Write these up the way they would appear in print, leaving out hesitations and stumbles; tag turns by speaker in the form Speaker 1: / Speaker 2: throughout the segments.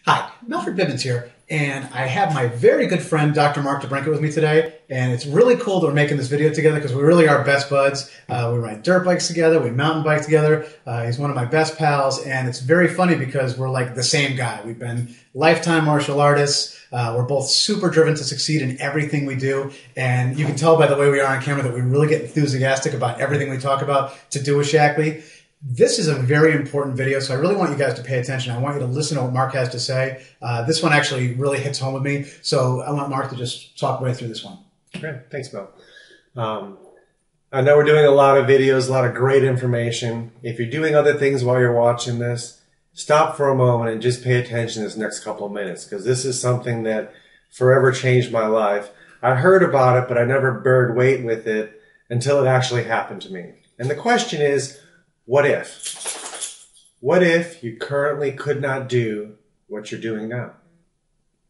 Speaker 1: Hi, Melford Bibens here, and I have my very good friend, Dr. Mark DeBrinket, with me today, and it's really cool that we're making this video together because we really are best buds. We ride dirt bikes together, we mountain bike together. He's one of my best pals, and it's very funny because we're like the same guy. We've been lifetime martial artists. We're both super driven to succeed in everything we do, and you can tell by the way we are on camera that we really get enthusiastic about everything we talk about to do with Shaklee. This is a very important video, so I really want you guys to pay attention. I want you to listen to what Mark has to say. This one actually really hits home with me, so I want Mark to just talk right through this one.
Speaker 2: Great. Thanks, Mel. I know we're doing a lot of videos, a lot of great information. If you're doing other things while you're watching this, stop for a moment and just pay attention this next couple of minutes, because this is something that forever changed my life. I heard about it, but I never buried weight with it until it actually happened to me. And the question is, what if? What if you currently could not do what you're doing now?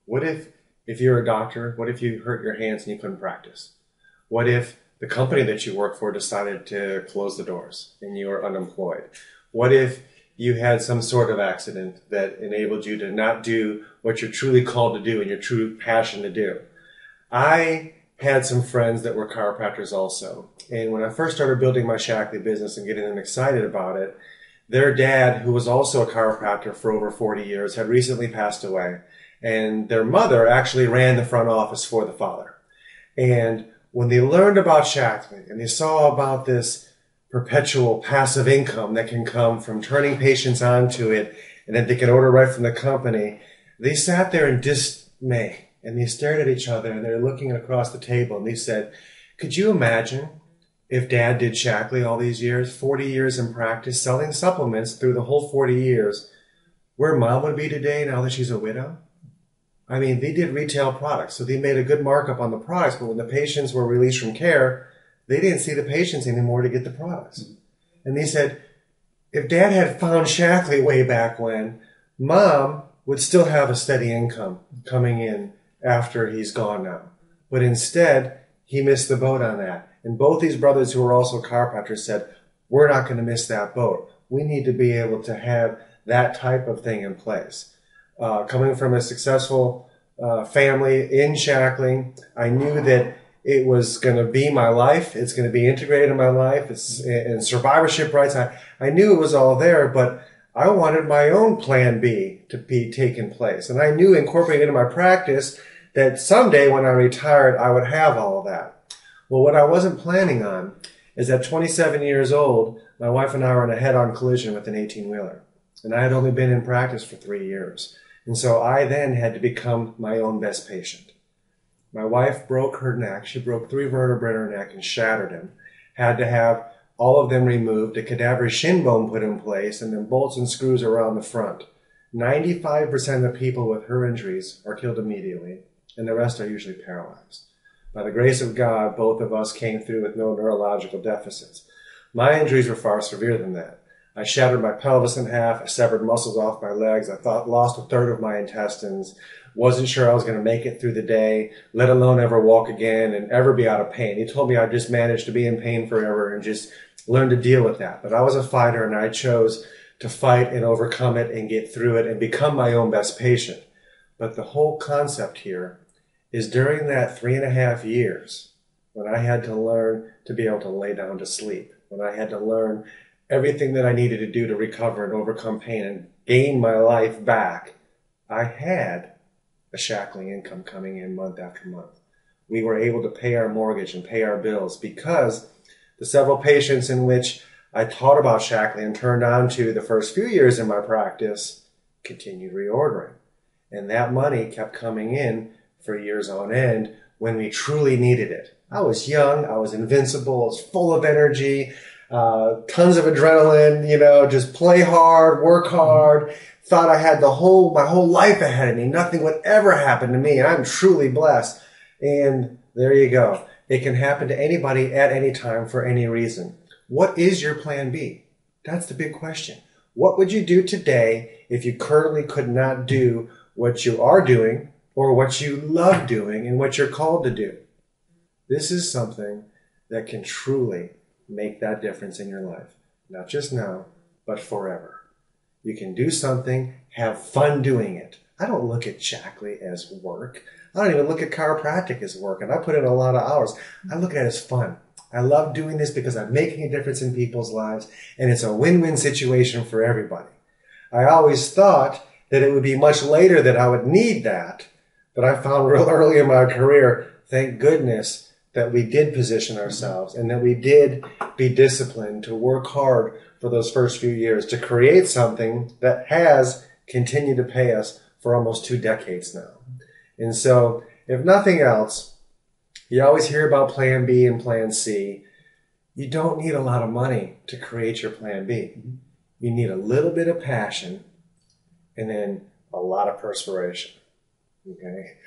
Speaker 2: What if you're a doctor, what if you hurt your hands and you couldn't practice? What if the company that you work for decided to close the doors and you are unemployed? What if you had some sort of accident that enabled you to not do what you're truly called to do and your true passion to do? I had some friends that were chiropractors also. And when I first started building my Shaklee business and getting them excited about it, their dad, who was also a chiropractor for over 40 years, had recently passed away. And their mother actually ran the front office for the father. And when they learned about Shaklee and they saw about this perpetual passive income that can come from turning patients onto it and that they can order right from the company, they sat there in dismay. And they stared at each other and they're looking across the table and they said, could you imagine if Dad did Shaklee all these years, 40 years in practice, selling supplements through the whole 40 years, where Mom would be today now that she's a widow? I mean, they did retail products, so they made a good markup on the products, but when the patients were released from care, they didn't see the patients anymore to get the products. And they said, if Dad had found Shaklee way back when, Mom would still have a steady income coming in after he's gone now. But instead, he missed the boat on that. And both these brothers who were also chiropractors said, we're not going to miss that boat. We need to be able to have that type of thing in place. Coming from a successful family in Shaklee, I knew that it was going to be my life. It's going to be integrated in my life. It's in survivorship rights. I knew it was all there, but I wanted my own plan B to be taken place. And I knew incorporating into my practice that someday when I retired, I would have all of that. Well, what I wasn't planning on is at 27 years old, my wife and I were in a head-on collision with an 18-wheeler. And I had only been in practice for 3 years. And so I then had to become my own best patient. My wife broke her neck. She broke 3 vertebrae in her neck and shattered them. Had to have all of them removed, a cadaver shin bone put in place, and then bolts and screws around the front. 95% of the people with her injuries are killed immediately, and the rest are usually paralyzed. By the grace of God, both of us came through with no neurological deficits. My injuries were far severe than that. I shattered my pelvis in half, I severed muscles off my legs, I lost 1/3 of my intestines, wasn't sure I was going to make it through the day, let alone ever walk again and ever be out of pain. He told me I'd just manage to be in pain forever and just learn to deal with that. But I was a fighter and I chose to fight and overcome it and get through it and become my own best patient. But the whole concept here is during that 3.5 years when I had to learn to be able to lay down to sleep, when I had to learn everything that I needed to do to recover and overcome pain and gain my life back, I had a Shaklee income coming in month after month. We were able to pay our mortgage and pay our bills because the several patients in which I taught about Shaklee and turned on to the first few years in my practice continued reordering. And that money kept coming in for years on end when we truly needed it. I was young, I was invincible, I was full of energy, tons of adrenaline, just play hard, work hard, thought I had my whole life ahead of me. Nothing would ever happen to me. I'm truly blessed. And there you go. It can happen to anybody at any time for any reason. What is your plan B? That's the big question. What would you do today if you currently could not do what you are doing or what you love doing and what you're called to do? This is something that can truly make that difference in your life. Not just now, but forever. You can do something, have fun doing it. I don't look at Shaklee as work. I don't even look at chiropractic as work, and I put in a lot of hours. I look at it as fun. I love doing this because I'm making a difference in people's lives, and it's a win-win situation for everybody. I always thought that it would be much later that I would need that, but I found real early in my career, thank goodness, that we did position ourselves and that we did be disciplined to work hard for those first few years to create something that has continued to pay us for almost 2 decades now. And so, if nothing else, you always hear about plan B and plan C. You don't need a lot of money to create your plan B. You need a little bit of passion and then a lot of perspiration. Okay?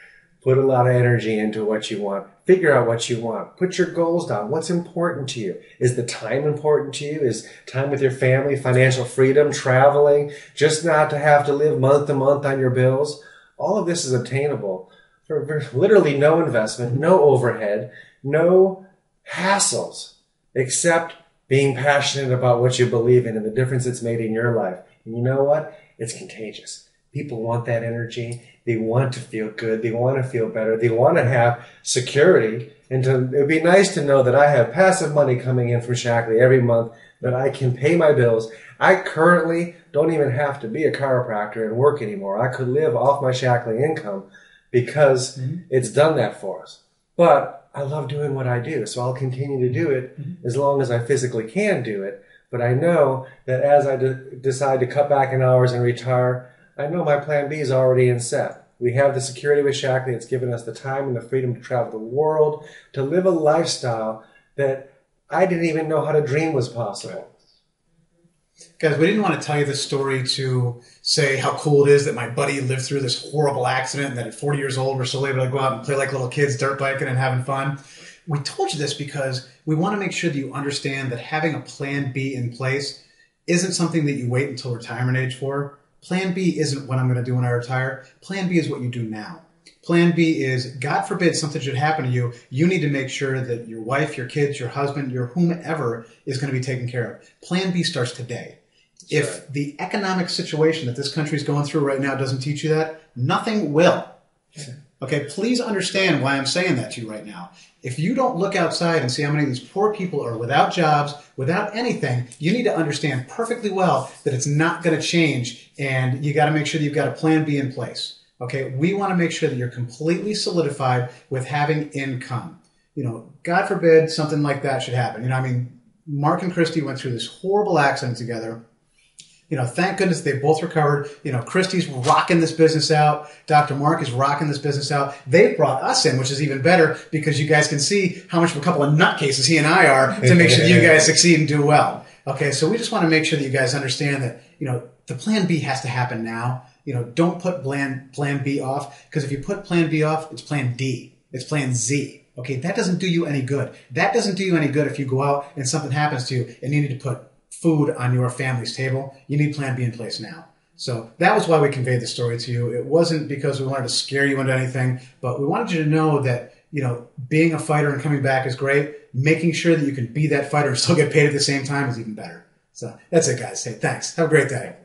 Speaker 2: Put a lot of energy into what you want. Figure out what you want. Put your goals down. What's important to you? Is the time important to you? Is time with your family, financial freedom, traveling, just not to have to live month to month on your bills? All of this is obtainable for literally no investment, no overhead, no hassles, except being passionate about what you believe in and the difference it's made in your life. And you know what? It's contagious. People want that energy. They want to feel good. They want to feel better. They want to have security. And it'd be nice to know that I have passive money coming in from Shaklee every month, that I can pay my bills. I currently don't even have to be a chiropractor and work anymore. I could live off my Shaklee income because it's done that for us. But I love doing what I do, so I'll continue to do it as long as I physically can do it. But I know that as I decide to cut back in hours and retire, I know my plan B is already in set. We have the security with Shaklee. It's given us the time and the freedom to travel the world, to live a lifestyle that I didn't even know how to dream was possible.
Speaker 1: Guys, we didn't want to tell you this story to say how cool it is that my buddy lived through this horrible accident and that at 40 years old we're still able to go out and play like little kids dirt biking and having fun. We told you this because we want to make sure that you understand that having a plan B in place isn't something that you wait until retirement age for. Plan B isn't what I'm going to do when I retire. Plan B is what you do now. Plan B is, God forbid something should happen to you, you need to make sure that your wife, your kids, your husband, your whomever is going to be taken care of. Plan B starts today. If the economic situation that this country is going through right now doesn't teach you that, nothing will. Okay, please understand why I'm saying that to you right now. If you don't look outside and see how many of these poor people are without jobs, without anything, you need to understand perfectly well that it's not going to change, and you got to make sure that you've got a plan B in place. Okay, we want to make sure that you're completely solidified with having income. You know, God forbid something like that should happen. You know, I mean, Mark and Christy went through this horrible accident together. You know, thank goodness they both recovered. You know, Christy's rocking this business out. Dr. Mark is rocking this business out. They brought us in, which is even better because you guys can see how much of a couple of nutcases he and I are to make sure that you guys succeed and do well. Okay, so we just want to make sure that you guys understand that, you know, the plan B has to happen now. You know, don't put plan B off, because if you put plan B off, it's plan D. It's plan Z. Okay, that doesn't do you any good. That doesn't do you any good if you go out and something happens to you and you need to put food on your family's table. You need plan B in place now. So that was why we conveyed the story to you. It wasn't because we wanted to scare you into anything, but we wanted you to know that, you know, being a fighter and coming back is great. Making sure that you can be that fighter and still get paid at the same time is even better. So that's it, guys. Hey, thanks. Have a great day.